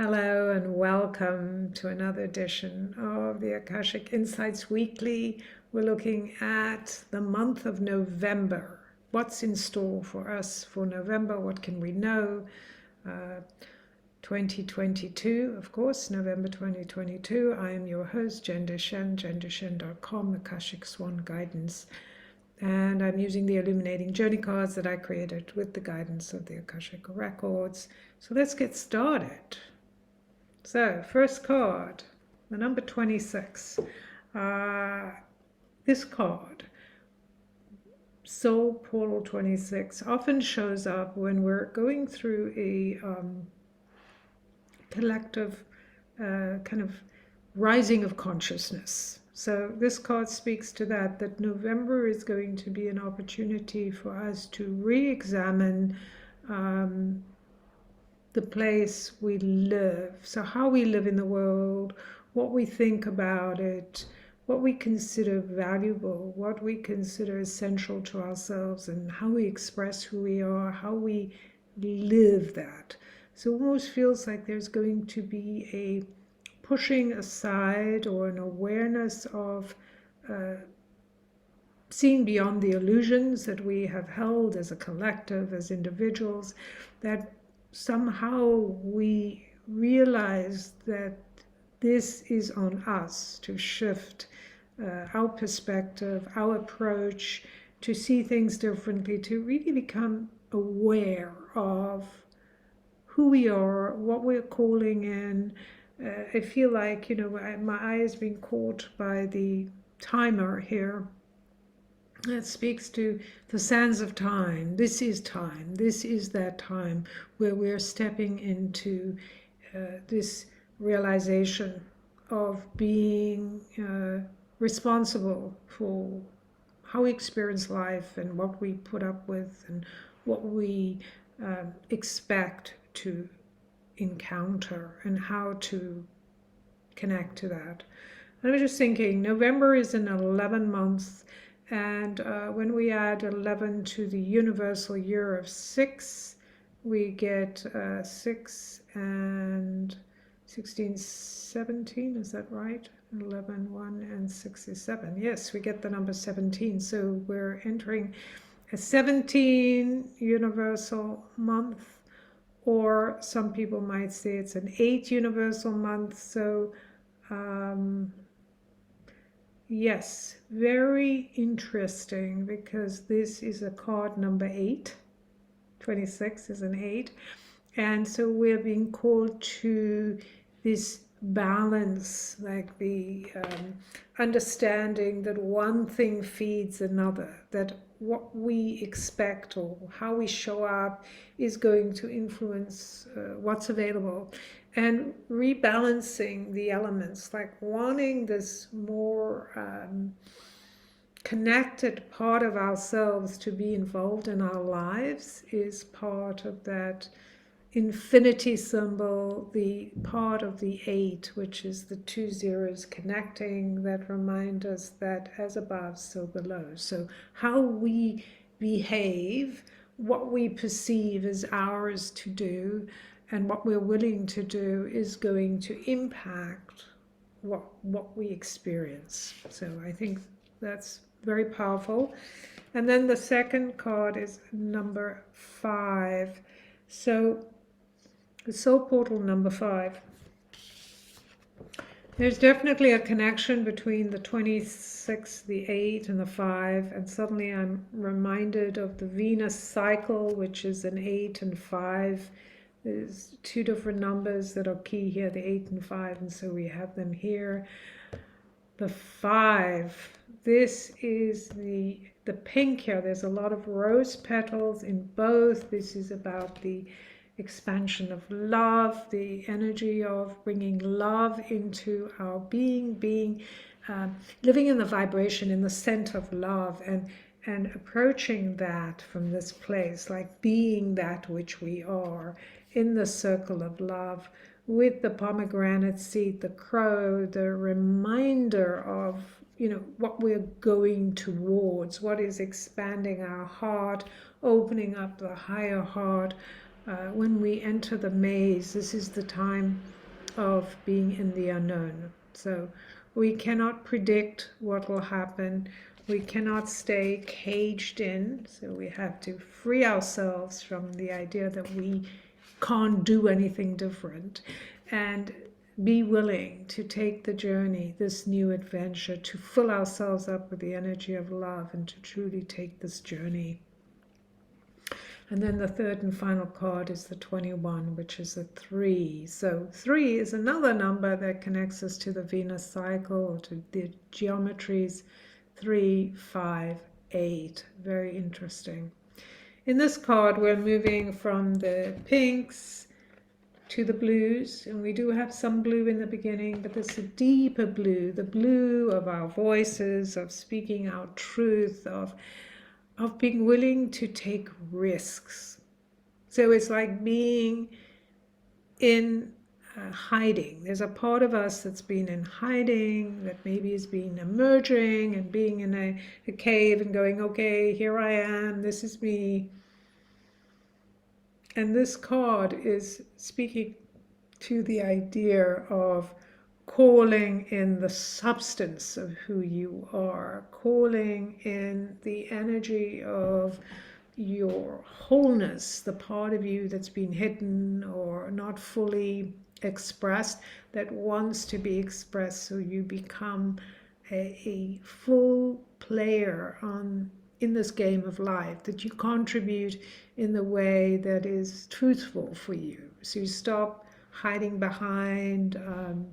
Hello and welcome to another edition of the Akashic Insights Weekly. We're looking at the month of November. What's in store for us for November? What can we know? 2022, of course, November 2022. I am your host, Jen Deshen, jendeshen.com, Akashic Swan Guidance. And I'm using the Illuminating Journey Cards that I created with the guidance of the Akashic Records. So let's get started. So, first card, the number 26. This card, Soul Portal 26, often shows up when we're going through a collective kind of rising of consciousness. So this card speaks to that November is going to be an opportunity for us to re-examine the place we live. So how we live in the world, what we think about it, what we consider valuable, what we consider essential to ourselves, and how we express who we are, how we live that. So it almost feels like there's going to be a pushing aside or an awareness of seeing beyond the illusions that we have held as a collective, as individuals, that somehow we realize that this is on us to shift our perspective, our approach, to see things differently, to really become aware of who we are, what we're calling in. I feel like, my eye has been caught by the timer here. That speaks to the sands of time. This is time. This is that time where we're stepping into this realization of being responsible for how we experience life and what we put up with and what we expect to encounter and how to connect to that. And I was just thinking, November is an 11-month. And when we add 11 to the universal year of 6, we get 6 and 16, 17, is that right? 11, 1, and 6 is 7. Yes, we get the number 17. So we're entering a 17 universal month, or some people might say it's an 8 universal month. So yes, very interesting, because this is a card number 8. 26 is an 8. And so we're being called to this balance, like the understanding that one thing feeds another, that what we expect or how we show up is going to influence what's available. And rebalancing the elements, like wanting this more connected part of ourselves to be involved in our lives, is part of that infinity symbol, the part of the 8, which is the 2 zeros connecting, that remind us that as above, so below. So how we behave, what we perceive as ours to do, and what we're willing to do is going to impact what we experience. So I think that's very powerful. And then the second card is number 5. So the soul portal number 5. There's definitely a connection between the 26, the 8, and the 5. And suddenly I'm reminded of the Venus cycle, which is an 8 and 5. There's 2 different numbers that are key here, the 8 and 5, and so we have them here. The 5, this is the pink here. There's a lot of rose petals in both. This is about the expansion of love, the energy of bringing love into our being, living in the vibration, in the scent of love, and approaching that from this place, like being that which we are in the circle of love, with the pomegranate seed, the crow, the reminder of, what we're going towards, what is expanding our heart, opening up the higher heart, when we enter the maze, this is the time of being in the unknown. So we cannot predict what will happen. We cannot stay caged in. So we have to free ourselves from the idea that we can't do anything different, and be willing to take the journey, this new adventure, to fill ourselves up with the energy of love and to truly take this journey. And then the third and final card is the 21, which is a 3. So 3 is another number that connects us to the Venus cycle, or to the geometries 3, 5, 8. Very interesting. In this card, we're moving from the pinks to the blues, and we do have some blue in the beginning, but there's a deeper blue, the blue of our voices, of speaking our truth, of being willing to take risks. So it's like being in hiding. There's a part of us that's been in hiding, that maybe has been emerging and being in a cave and going, okay, here I am, this is me. And this card is speaking to the idea of calling in the substance of who you are, calling in the energy of your wholeness, the part of you that's been hidden or not fully expressed, that wants to be expressed, so you become a full player in this game of life, that you contribute in the way that is truthful for you. So you stop hiding behind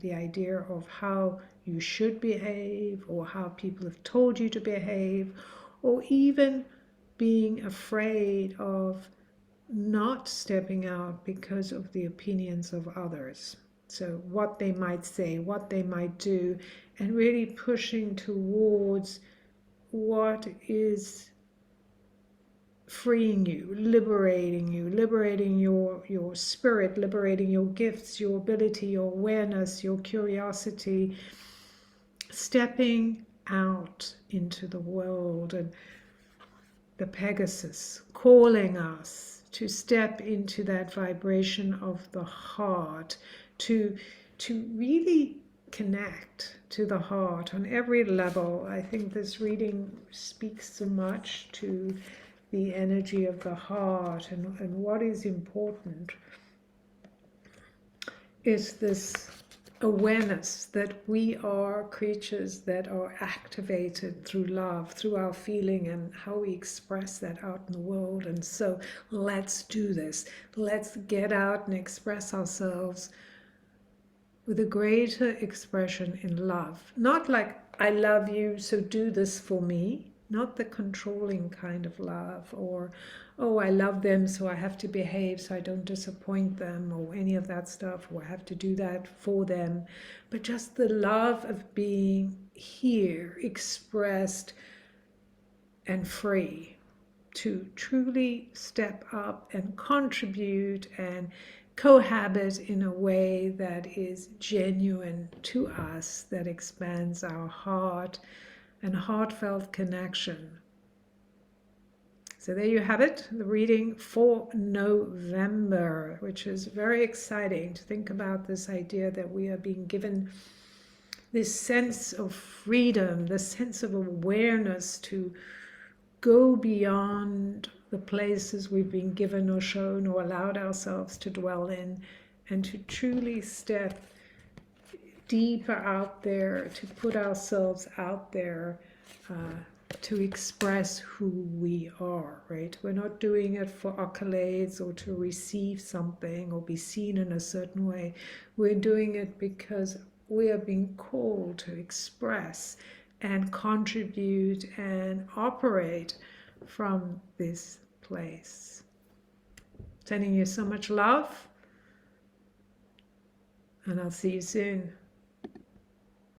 the idea of how you should behave, or how people have told you to behave, or even being afraid of not stepping out because of the opinions of others. So what they might say, what they might do, and really pushing towards what is freeing you, liberating your spirit, liberating your gifts, your ability, your awareness, your curiosity, stepping out into the world. And the Pegasus calling us to step into that vibration of the heart, to really connect to the heart on every level. I think this reading speaks so much to the energy of the heart, and what is important is this awareness that we are creatures that are activated through love, through our feeling and how we express that out in the world. And so let's do this. Let's get out and express ourselves with a greater expression in love. Not like, I love you, so do this for me. Not the controlling kind of love, or, oh, I love them, so I have to behave so I don't disappoint them, or any of that stuff, or I have to do that for them. But just the love of being here, expressed and free, to truly step up and contribute and cohabit in a way that is genuine to us, that expands our heart and heartfelt connection. So there you have it, the reading for November, which is very exciting to think about this idea that we are being given this sense of freedom, this sense of awareness to go beyond the places we've been given or shown or allowed ourselves to dwell in, and to truly step deeper out there, to put ourselves out there, to express who we are, right? We're not doing it for accolades or to receive something or be seen in a certain way. We're doing it because we are being called to express and contribute and operate from this place. Sending you so much love, and I'll see you soon.